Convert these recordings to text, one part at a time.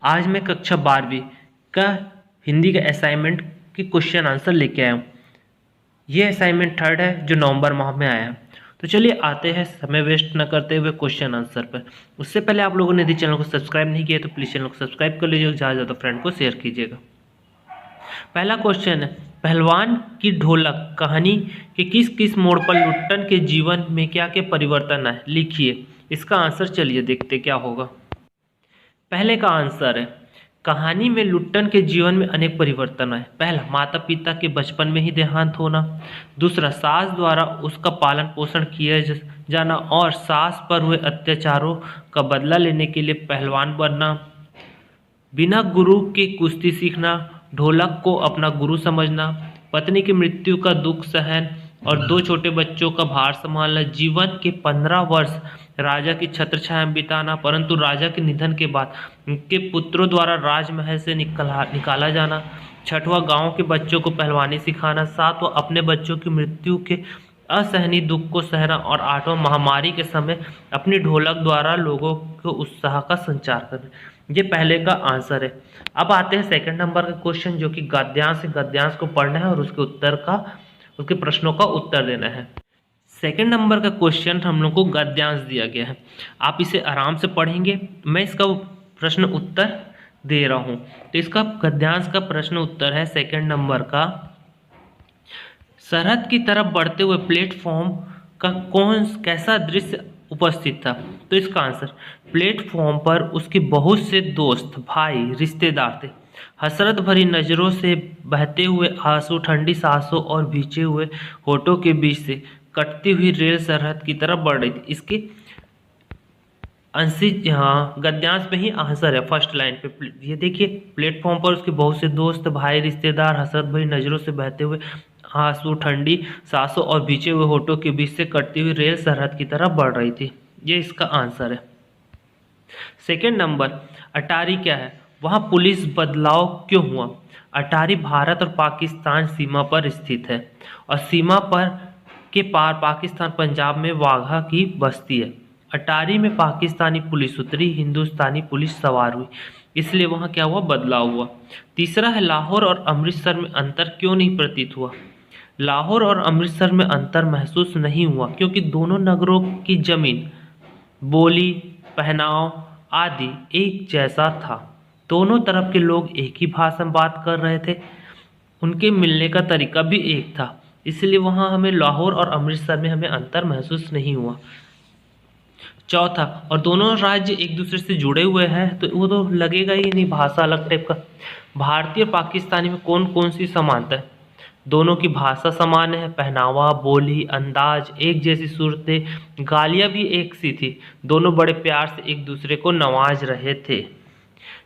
आज मैं कक्षा 12वीं का हिंदी का असाइनमेंट की क्वेश्चन आंसर लेके आया हूँ। ये असाइनमेंट थर्ड है जो नवंबर माह में आया है। तो चलिए आते हैं समय वेस्ट न करते हुए क्वेश्चन आंसर पर। उससे पहले आप लोगों ने यदि चैनल को सब्सक्राइब नहीं किया तो प्लीज़ चैनल को सब्सक्राइब कर लीजिएगा, ज़्यादा से ज़्यादा फ्रेंड को शेयर कीजिएगा। पहला क्वेश्चन है, पहलवान की ढोलक कहानी के किस किस मोड़ पर लुट्टन के जीवन में क्या क्या परिवर्तन है, लिखिए। इसका आंसर चलिए देखते क्या होगा। पहले का आंसर है, कहानी में लुट्टन के जीवन में अनेक परिवर्तन आए। पहला, माता पिता के बचपन में ही देहांत होना। दूसरा, सास द्वारा उसका पालन पोषण किया जाना और सास पर हुए अत्याचारों का बदला लेने के लिए पहलवान बनना। बिना गुरु के कुश्ती सीखना, ढोलक को अपना गुरु समझना, पत्नी की मृत्यु का दुख सहन और दो छोटे बच्चों का भार संभालना। जीवन के 15 वर्ष राजा की छत्रछाया में बिताना, परंतु राजा के निधन के बाद उनके पुत्रों द्वारा राजमहल से निकाला जाना। छठवां, गांव के बच्चों को पहलवानी सिखाना। सातवां, अपने बच्चों की मृत्यु के असहनीय दुख को सहना। और आठवां, महामारी के समय अपनी ढोलक द्वारा लोगों को उत्साह का संचार करना। ये पहले का आंसर है। अब आते हैं सेकंड नंबर का क्वेश्चन, जो कि गद्यांश है। गद्यांश को पढ़ना है और उसके प्रश्नों का उत्तर देना है। सेकंड नंबर का क्वेश्चन हम लोग को गद्यांश दिया गया है। आप इसे आराम से पढ़ेंगे, मैं इसका प्रश्न उत्तर दे रहा हूँ। तो इसका गद्यांश का प्रश्न उत्तर है सेकंड नंबर का, सरहद की तरफ बढ़ते हुए प्लेटफॉर्म का कैसा दृश्य उपस्थित था। तो इसका आंसर, प्लेटफॉर्म पर उसके बहुत से दोस्त, भाई, रिश्तेदार थे। हसरत भरी नज़रों से बहते हुए आंसू, ठंडी सांसों और भींचे हुए होठों के बीच से कटती हुई रेल सरहद की तरफ बढ़ रही थी। इसके अंशित, हाँ, गद्यांश में ही आंसर है फर्स्ट लाइन पे। ये देखिए, प्लेटफॉर्म पर उसके बहुत से दोस्त, भाई, रिश्तेदार हसरत भरी नज़रों से बहते हुए आंसू, ठंडी सांसों और भींचे हुए होठों के बीच से कटती हुई रेल सरहद की तरफ बढ़ रही थी। ये इसका आंसर है। सेकेंड नंबर, अटारी क्या है, वहाँ पुलिस बदलाव क्यों हुआ। अटारी भारत और पाकिस्तान सीमा पर स्थित है और सीमा पर के पार पाकिस्तान पंजाब में वाघा की बस्ती है। अटारी में पाकिस्तानी पुलिस उतरी, हिंदुस्तानी पुलिस सवार हुई, इसलिए वहाँ क्या हुआ, बदलाव हुआ। तीसरा है, लाहौर और अमृतसर में अंतर क्यों नहीं प्रतीत हुआ। लाहौर और अमृतसर में अंतर महसूस नहीं हुआ क्योंकि दोनों नगरों की जमीन, बोली, पहनाव आदि एक जैसा था। दोनों तरफ के लोग एक ही भाषा में बात कर रहे थे, उनके मिलने का तरीका भी एक था, इसलिए वहाँ हमें लाहौर और अमृतसर में हमें अंतर महसूस नहीं हुआ। चौथा, और दोनों राज्य एक दूसरे से जुड़े हुए हैं तो वो तो लगेगा ही नहीं, भाषा अलग टाइप का। भारतीय और पाकिस्तानी में कौन कौन सी समानता है। दोनों की भाषा समान है, पहनावा, बोली, अंदाज, एक जैसी सूरतें, गालियाँ भी एक सी थी। दोनों बड़े प्यार से एक दूसरे को नवाज रहे थे।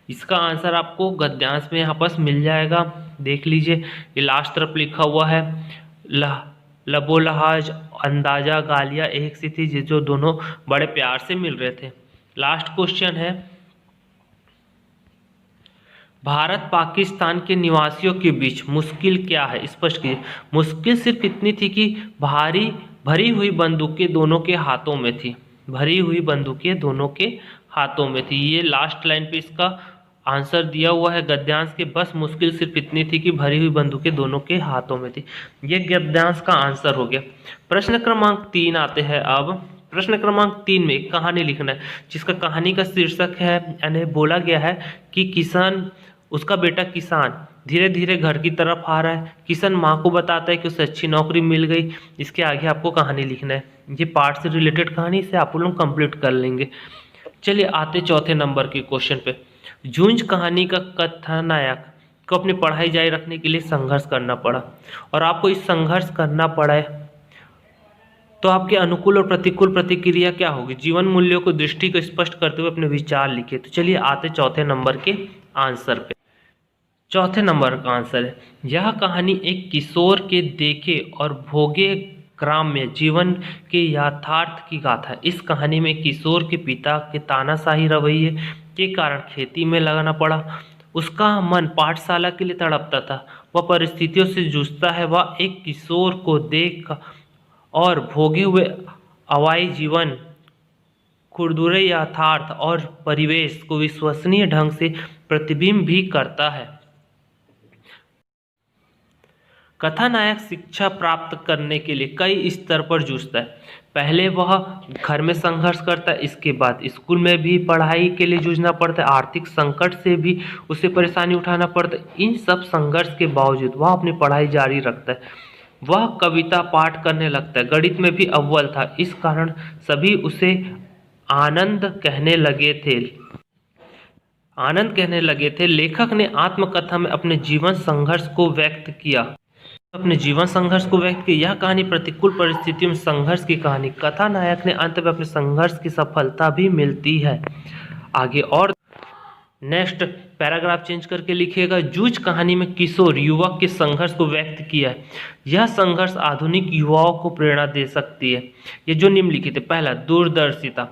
इसका आंसर आपको गद्यांश में यहाँ पास मिल जाएगा, देख लीजिए। ये लास्ट तरफ लिखा हुआ है, लबो लहाज, अंदाजा, गालियाँ एक सी थी, जो दोनों बड़े प्यार से मिल रहे थे। लास्ट क्वेश्चन है, भारत पाकिस्तान के निवासियों के बीच मुश्किल क्या है, स्पष्ट कीजिए। मुश्किल सिर्फ इतनी थी कि भरी हुई बंदूकें दोनों के हाथों में थी। भरी हुई बंदूकें दोनों के हाथों में थी। ये लास्ट लाइन पे इसका आंसर दिया हुआ है गद्यांश के, बस मुश्किल सिर्फ इतनी थी कि भरी हुई बंदूकें दोनों के हाथों में थी। ये गद्यांश का आंसर हो गया। प्रश्न क्रमांक 3 आते हैं अब। प्रश्न क्रमांक 3 में एक कहानी लिखना है, जिसका कहानी का शीर्षक है, यानी बोला गया है कि किसान, उसका बेटा किसान धीरे धीरे घर की तरफ आ रहा है। किसान माँ को बताता है कि उसे अच्छी नौकरी मिल गई। इसके आगे आपको कहानी लिखना है। ये पार्ट से रिलेटेड कहानी से आप लोग कंप्लीट कर लेंगे। चलिए आते चौथे नंबर के क्वेश्चन पे। जूझ कहानी का कथानायक को अपनी पढ़ाई जारी रखने के लिए संघर्ष करना पड़ा, और आपको इस संघर्ष करना पड़ा है तो आपके अनुकूल और प्रतिकूल प्रतिक्रिया क्या होगी। जीवन मूल्यों को दृष्टि को स्पष्ट करते हुए अपने विचार लिखे। तो चलिए आते चौथे नंबर के आंसर पे। चौथे नंबर का आंसर है, यह कहानी एक किशोर के देखे और भोगे ग्राम्य जीवन के यथार्थ की गाथा है। इस कहानी में किशोर के पिता के तानाशाही रवैये के कारण खेती में लगाना पड़ा। उसका मन पाठशाला के लिए तड़पता था। वह परिस्थितियों से जूझता है। वह एक किशोर को देख और भोगे हुए अवाई जीवन खुरदुरे यथार्थ और परिवेश को विश्वसनीय ढंग से प्रतिबिंब भी करता है। कथानायक शिक्षा प्राप्त करने के लिए कई स्तर पर जूझता है। पहले वह घर में संघर्ष करता है, इसके बाद स्कूल में भी पढ़ाई के लिए जूझना पड़ता है, आर्थिक संकट से भी उसे परेशानी उठाना पड़ता है। इन सब संघर्ष के बावजूद वह अपनी पढ़ाई जारी रखता है। वह कविता पाठ करने लगता है, गणित में भी अव्वल था, इस कारण सभी उसे आनंद कहने लगे थे। लेखक ने आत्मकथा में अपने जीवन संघर्ष को व्यक्त किया। यह कहानी प्रतिकूल परिस्थितियों में संघर्ष की कहानी। कथानायक ने अंत में अपने संघर्ष की सफलता भी मिलती है। आगे और नेक्स्ट पैराग्राफ चेंज करके लिखिएगा। जूझ कहानी में किशोर युवक के संघर्ष को व्यक्त किया है। यह संघर्ष आधुनिक युवाओं को प्रेरणा दे सकती है। ये जो निम्नलिखित है, पहला दूरदर्शिता।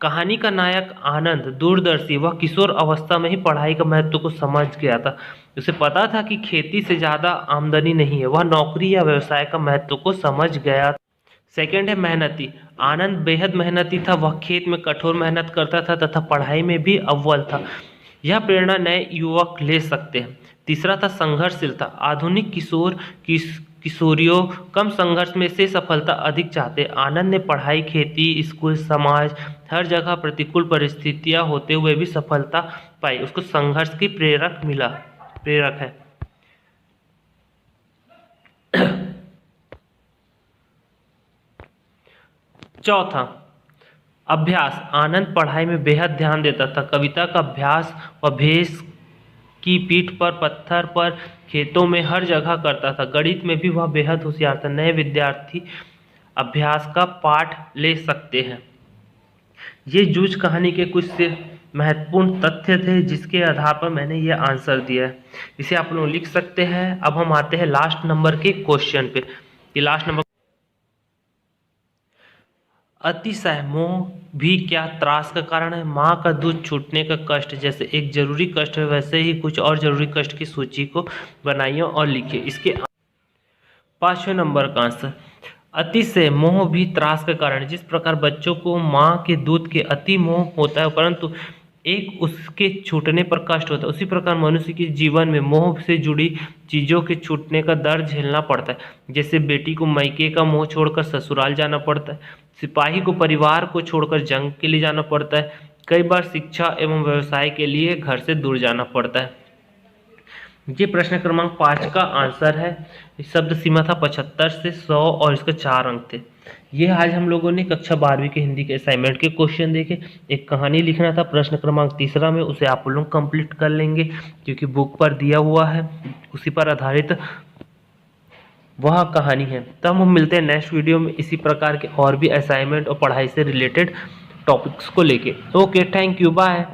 कहानी का नायक आनंद दूरदर्शी, वह किशोर अवस्था में ही पढ़ाई का महत्व को समझ गया था। उसे पता था कि खेती से ज़्यादा आमदनी नहीं है, वह नौकरी या व्यवसाय का महत्व को समझ गया। सेकंड है मेहनती। आनंद बेहद मेहनती था, वह खेत में कठोर मेहनत करता था तथा पढ़ाई में भी अव्वल था। यह प्रेरणा नए युवक ले सकते हैं। तीसरा था संघर्षशीलता। आधुनिक किशोरियों कम संघर्ष में से सफलता अधिक चाहते। आनंद ने पढ़ाई, खेती, स्कूल, समाज हर जगह प्रतिकूल परिस्थितियां होते हुए भी सफलता पाई। उसको संघर्ष की प्रेरक है। चौथा अभ्यास। आनंद पढ़ाई में बेहद ध्यान देता था। कविता का अभ्यास वह भैंस की पीठ पर, पत्थर पर, खेतों में हर जगह करता था। गणित में भी वह बेहद होशियार था। नए विद्यार्थी अभ्यास का पाठ ले सकते हैं। ये जूझ कहानी के कुछ से महत्वपूर्ण तथ्य थे जिसके आधार पर मैंने ये आंसर दिया है। इसे आप लोग लिख सकते हैं। अब हम आते हैं लास्ट नंबर के क्वेश्चन पे। ये लास्ट नंबर, अतिशय मोह भी क्या त्रास का कारण है? माँ का दूध छूटने का कष्ट जैसे एक जरूरी कष्ट है, वैसे ही कुछ और जरूरी कष्ट की सूची को बनाइए और लिखिए। इसके 5वें नंबर का आंसर, अतिशय मोह भी त्रास का कारण है। जिस प्रकार बच्चों को माँ के दूध के अति मोह होता है परंतु एक उसके छूटने पर कष्ट होता है, उसी प्रकार मनुष्य के जीवन में मोह से जुड़ी चीज़ों के छूटने का दर्द झेलना पड़ता है। जैसे बेटी को मायके का मोह छोड़कर ससुराल जाना पड़ता है, सिपाही को परिवार को छोड़कर जंग के लिए जाना पड़ता है, कई बार शिक्षा एवं व्यवसाय के लिए घर से दूर जाना पड़ता है। ये प्रश्न क्रमांक 5 का आंसर है। शब्द सीमा था 75 से 100 और इसके 4 अंक थे। ये आज हम लोगों ने कक्षा 12वीं के हिंदी के असाइनमेंट के क्वेश्चन देखे। एक कहानी लिखना था प्रश्न क्रमांक 3 में, उसे आप लोग कंप्लीट कर लेंगे क्योंकि बुक पर दिया हुआ है, उसी पर आधारित वह कहानी है। तब हम मिलते हैं नेक्स्ट वीडियो में इसी प्रकार के और भी असाइनमेंट और पढ़ाई से रिलेटेड टॉपिक्स को लेके। Okay, thank you, bye.